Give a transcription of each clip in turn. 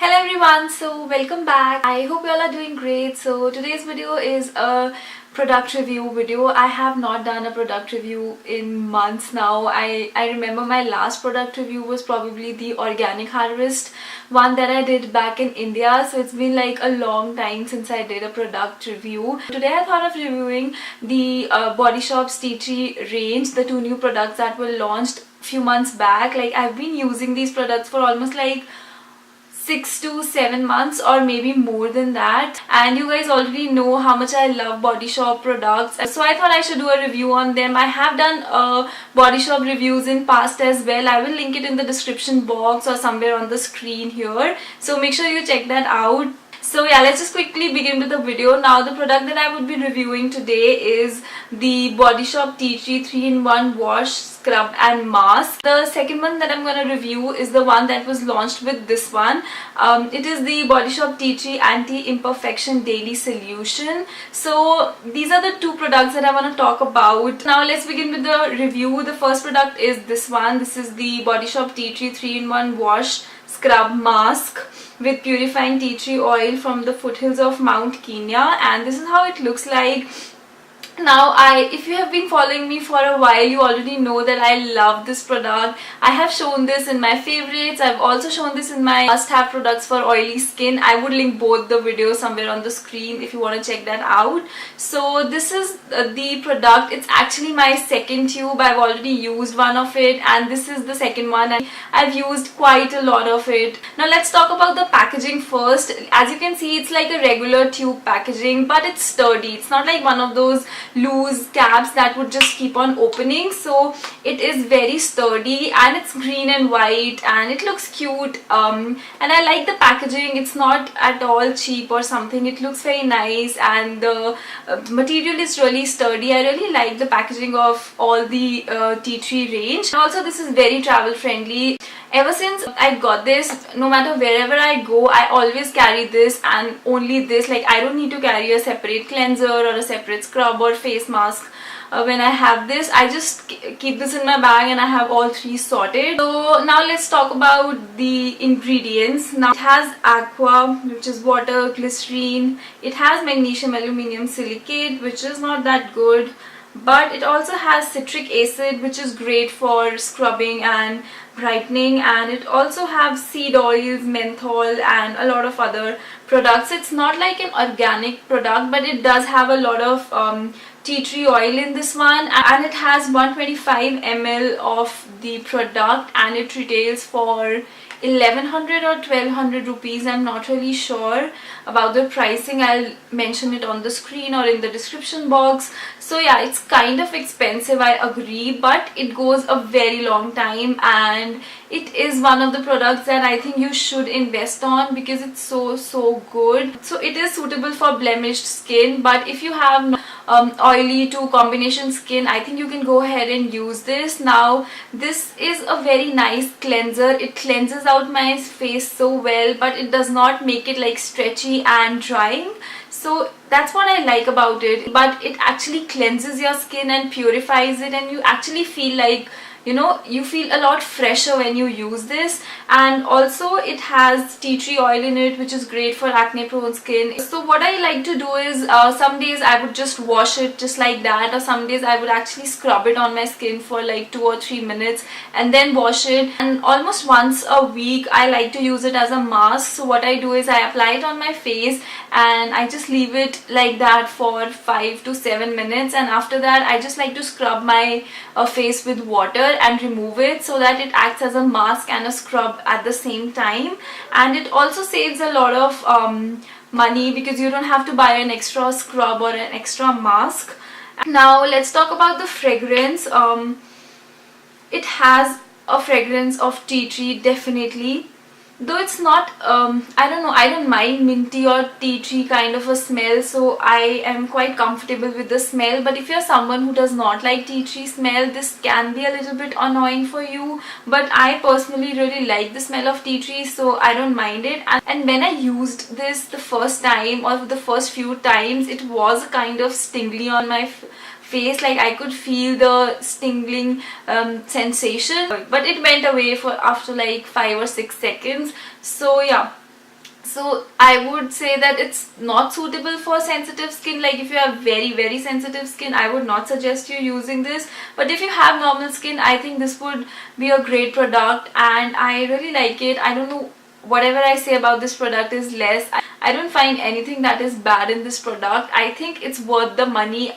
Hello everyone, so welcome back. I hope you all are doing great. So today's video is a product review video. I have not done a product review in months now. I remember my last product review was probably the Organic Harvest one that I did back in India. So it's been like a long time since I did a product review. Today I thought of reviewing the Body Shop's Tea Tree range, the two new products that were launched a few months back. Like I've been using these products for almost like 6 to 7 months or maybe more than that, and you guys already know how much I love Body Shop products, so I thought I should do a review on them. I have done Body Shop reviews in past as well. I will link it in the description box or somewhere on the screen here, so make sure you check that out. So yeah, let's just quickly begin with the video. Now the product that I would be reviewing today is the Body Shop Tea Tree 3-in-1 Wash, Scrub and Mask. The second one that I'm going to review is the one that was launched with this one. It is the Body Shop Tea Tree Anti-Imperfection Daily Solution. So these are the two products that I want to talk about. Now let's begin with the review. The first product is this one. This is the Body Shop Tea Tree 3-in-1 Wash, Scrub, Mask with Purifying Tea Tree Oil from the foothills of Mount Kenya, and this is how it looks like. Now if you have been following me for a while, you already know that I love this product. I have shown this in my favorites. I've also shown this in my must-have products for oily skin. I would link both the videos somewhere on the screen if you want to check that out. So this is the product. It's actually my second tube. I've already used one of it, and this is the second one, and I've used quite a lot of it. Now let's talk about the packaging first. As you can see, it's like a regular tube packaging, but it's sturdy. It's not like one of those loose caps that would just keep on opening. So it is very sturdy, and it's green and white, and it looks cute, and I like the packaging. It's not at all cheap or something. It looks very nice, and the material is really sturdy. I really like the packaging of all the tea tree range. And also this is very travel friendly. Ever since I got this, no matter wherever I go, I always carry this and only this. Like I don't need to carry a separate cleanser or a separate scrub or face mask. When I have this, I just keep this in my bag and I have all three sorted. So now let's talk about the ingredients. Now it has aqua, which is water, glycerine. It has magnesium aluminum silicate, which is not that good. But it also has citric acid, which is great for scrubbing and brightening, and it also has seed oils, menthol and a lot of other products. It's not like an organic product, but it does have a lot of tea tree oil in this one, and it has 125 ml of the product, and it retails for 1100 or 1200 rupees. I'm not really sure about the pricing. I'll mention it on the screen or in the description box. So yeah, it's kind of expensive, I agree, but it goes a very long time, and it is one of the products that I think you should invest on because it's so good. So it is suitable for blemished skin, but if you have oily to combination skin, I think you can go ahead and use this. Now this is a very nice cleanser. It cleanses out my face so well, but it does not make it like stretchy and drying. So that's what I like about it. But it actually cleanses your skin and purifies it, and you actually feel like, you know, you feel a lot fresher when you use this. And also it has tea tree oil in it, which is great for acne prone skin. So what I like to do is some days I would just wash it just like that, or some days I would actually scrub it on my skin for like 2 or 3 minutes and then wash it. And almost once a week I like to use it as a mask. So what I do is I apply it on my face and I just leave it like that for 5 to 7 minutes, and after that I just like to scrub my face with water and remove it, so that it acts as a mask and a scrub at the same time. And it also saves a lot of money because you don't have to buy an extra scrub or an extra mask. Now let's talk about the fragrance. It has a fragrance of tea tree, definitely. Though it's not, I don't know, I don't mind minty or tea tree kind of a smell, so I am quite comfortable with the smell. But if you're someone who does not like tea tree smell, this can be a little bit annoying for you. But I personally really like the smell of tea tree, so I don't mind it. And when I used this the first time, or the first few times, it was kind of stingly on my face. Like I could feel the stinging sensation, but it went away after like 5 or 6 seconds. So yeah, So I would say that it's not suitable for sensitive skin. Like if you have very sensitive skin, I would not suggest you using this. But if you have normal skin, I think this would be a great product, and I really like it. I don't know, whatever I say about this product is less. I don't find anything that is bad in this product. I think it's worth the money.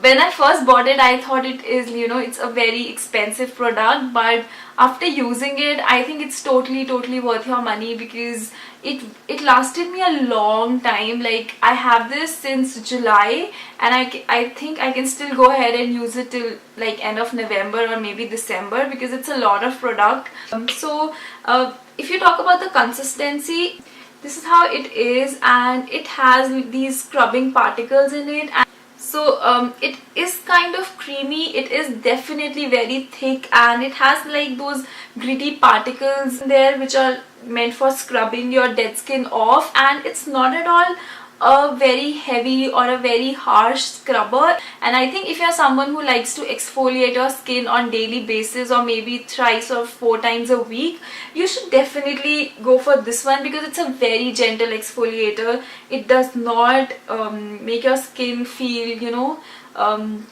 When I first bought it, I thought it is, it's a very expensive product, but after using it, I think it's totally worth your money, because it lasted me a long time. Like I have this since July, and I think I can still go ahead and use it till like end of November or maybe December, because it's a lot of product. If you talk about the consistency, this is how it is, and it has these scrubbing particles in it. So it is kind of creamy. It is definitely very thick, and it has like those gritty particles in there which are meant for scrubbing your dead skin off, and it's not at all a very heavy or a very harsh scrubber. And I think if you're someone who likes to exfoliate your skin on daily basis, or maybe thrice or 4 times a week, you should definitely go for this one, because it's a very gentle exfoliator. It does not make your skin feel,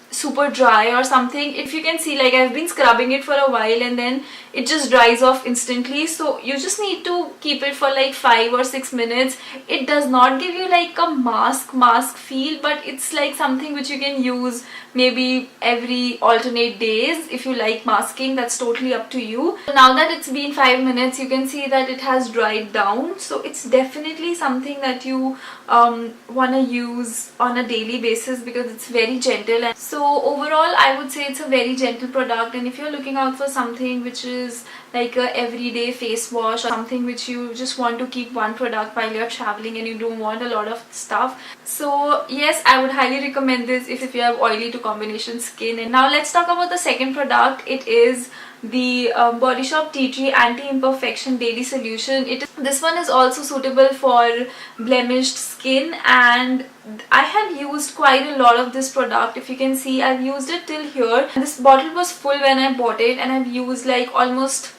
super dry or something. If you can see, like I've been scrubbing it for a while and then it just dries off instantly. So you just need to keep it for like 5 or 6 minutes. It does not give you like a mask feel, but it's like something which you can use maybe every alternate days. If you like masking, that's totally up to you. Now that it's been 5 minutes, you can see that it has dried down. So it's definitely something that you want to use on a daily basis, because it's very gentle. And so overall, I would say it's a very gentle product. And if you're looking out for something which is like a everyday face wash, or something which you just want to keep one product while you're traveling and you don't want a lot of stuff, so yes, I would highly recommend this if you have oily to combination skin. And now let's talk about the second product. It is the Body Shop Tea Tree Anti-Imperfection Daily Solution. This one is also suitable for blemished skin, and I have used quite a lot of this product. If you can see, I've used it till here. This bottle was full when I bought it, and I've used like almost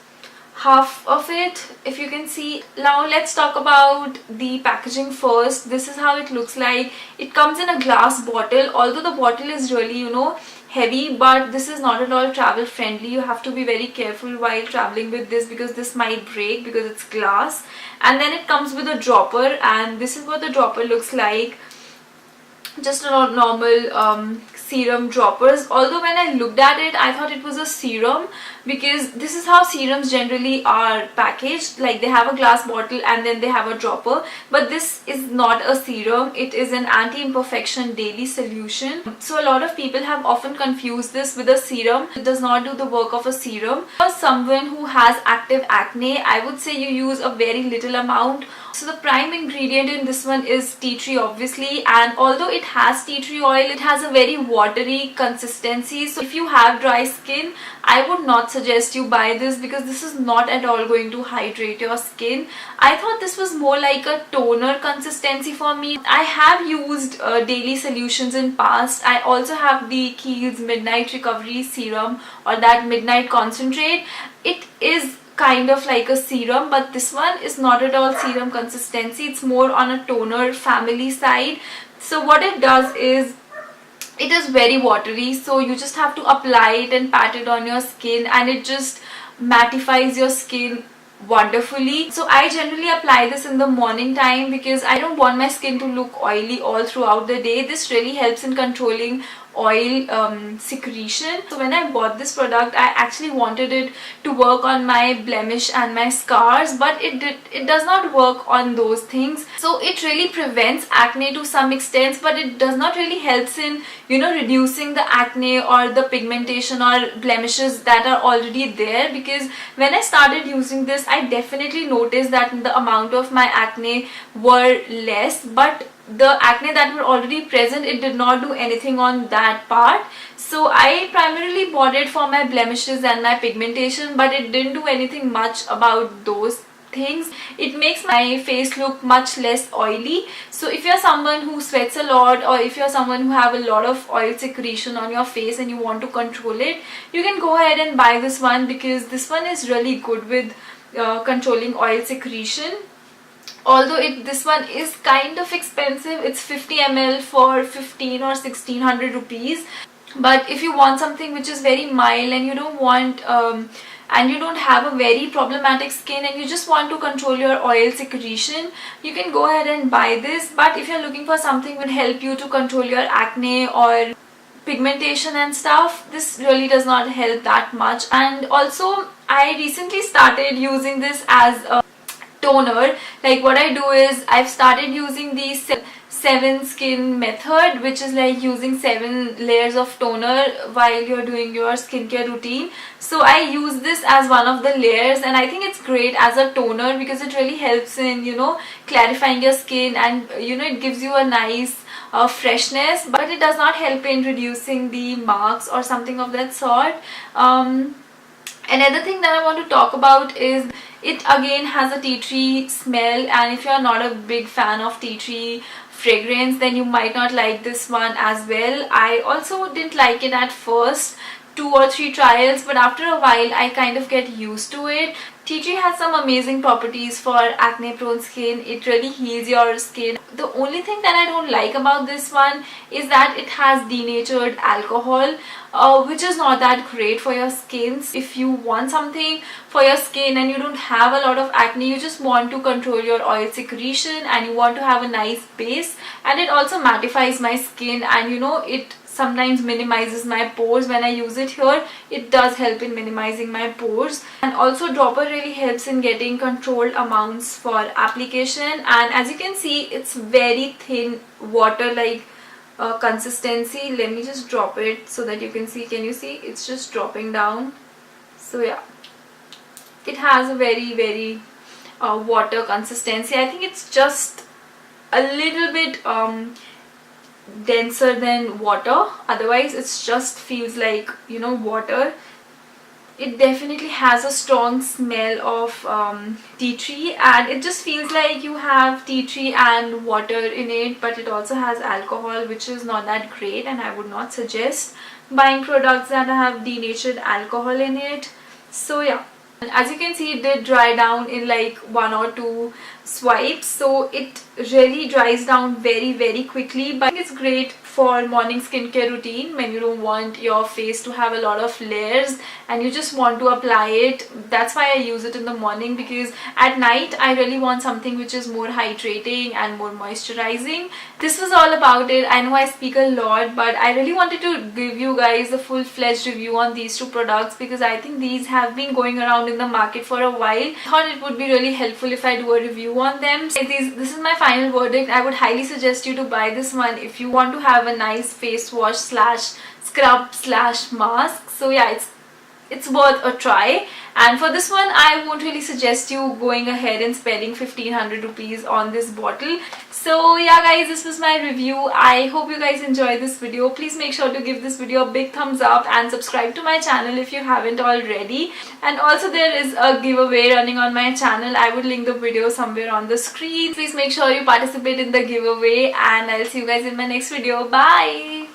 half of it, if you can see. Now let's talk about the packaging first. This is how it looks like. It comes in a glass bottle, although the bottle is really, heavy, but this is not at all travel friendly. You have to be very careful while traveling with this, because this might break because it's glass. And then it comes with a dropper, and this is what the dropper looks like. Just a normal serum droppers. Although when I looked at it, I thought it was a serum, because this is how serums generally are packaged. Like they have a glass bottle and then they have a dropper, but this is not a serum. It is an anti-imperfection daily solution. So a lot of people have often confused this with a serum. It does not do the work of a serum. For someone who has active acne, I would say you use a very little amount. So the prime ingredient in this one is tea tree, obviously, and although it has tea tree oil, it has a very watery consistency. So if you have dry skin, I would not suggest you buy this, because this is not at all going to hydrate your skin. I thought this was more like a toner consistency for me. I have used daily solutions in past. I also have the Kiehl's Midnight Recovery Serum, or that Midnight Concentrate. It is kind of like a serum, but this one is not at all serum consistency. It's more on a toner family side. So what it does is, it is very watery, so you just have to apply it and pat it on your skin, and it just mattifies your skin wonderfully. So I generally apply this in the morning time, because I don't want my skin to look oily all throughout the day. This really helps in controlling oil secretion. So when I bought this product, I actually wanted it to work on my blemish and my scars, but it does not work on those things. So it really prevents acne to some extent, but it does not really helps in reducing the acne or the pigmentation or blemishes that are already there. Because when I started using this, I definitely noticed that the amount of my acne were less, but the acne that were already present, it did not do anything on that part. So I primarily bought it for my blemishes and my pigmentation, but it didn't do anything much about those things. It makes my face look much less oily. So if you're someone who sweats a lot, or if you're someone who have a lot of oil secretion on your face and you want to control it, you can go ahead and buy this one, because this one is really good with controlling oil secretion. although this one is kind of expensive. It's 50 ml for 15 or 1600 rupees. But if you want something which is very mild and you don't want and you don't have a very problematic skin and you just want to control your oil secretion, you can go ahead and buy this. But if you're looking for something that will help you to control your acne or pigmentation and stuff, this really does not help that much. And also I recently started using this as a toner. Like what I do is I've started using the 7 skin method, which is like using 7 layers of toner while you're doing your skincare routine. So I use this as one of the layers, and I think it's great as a toner because it really helps in, you know, clarifying your skin, and you know, it gives you a nice freshness, but it does not help in reducing the marks or something of that sort. Another thing that I want to talk about is it again has a tea tree smell, and if you're not a big fan of tea tree fragrance, then you might not like this one as well. I also didn't like it at first, 2 or 3 trials, but after a while I kind of get used to it. Tea tree has some amazing properties for acne prone skin. It really heals your skin. The only thing that I don't like about this one is that it has denatured alcohol, which is not that great for your skin. If you want something for your skin and you don't have a lot of acne, you just want to control your oil secretion and you want to have a nice base, and it also mattifies my skin, and you know, it sometimes minimizes my pores. When I use it here, it does help in minimizing my pores. And also dropper really helps in getting controlled amounts for application, and as you can see, it's very thin water like consistency. Let me just drop it so that you can see. Can you see? It's just dropping down. So yeah, it has a very water consistency. I think it's just a little bit denser than water, otherwise it just feels like, you know, water. It definitely has a strong smell of tea tree, and it just feels like you have tea tree and water in it, but it also has alcohol, which is not that great, and I would not suggest buying products that have denatured alcohol in it. So yeah, and as you can see, it did dry down in like 1 or 2 swipes, so it really dries down very quickly. But it's great for morning skincare routine when you don't want your face to have a lot of layers and you just want to apply it. That's why I use it in the morning, because at night I really want something which is more hydrating and more moisturizing. This was all about it. I know I speak a lot, but I really wanted to give you guys a full-fledged review on these 2 products because I think these have been going around in the market for a while. I thought it would be really helpful if I do a review on them. So this is my final verdict. I would highly suggest you to buy this one if you want to have a nice face wash slash scrub slash mask. So yeah, it's worth a try. And for this one, I won't really suggest you going ahead and spending 1500 rupees on this bottle. So yeah guys, this was my review. I hope you guys enjoyed this video. Please make sure to give this video a big thumbs up and subscribe to my channel if you haven't already. And also there is a giveaway running on my channel. I would link the video somewhere on the screen. Please make sure you participate in the giveaway, and I'll see you guys in my next video. Bye!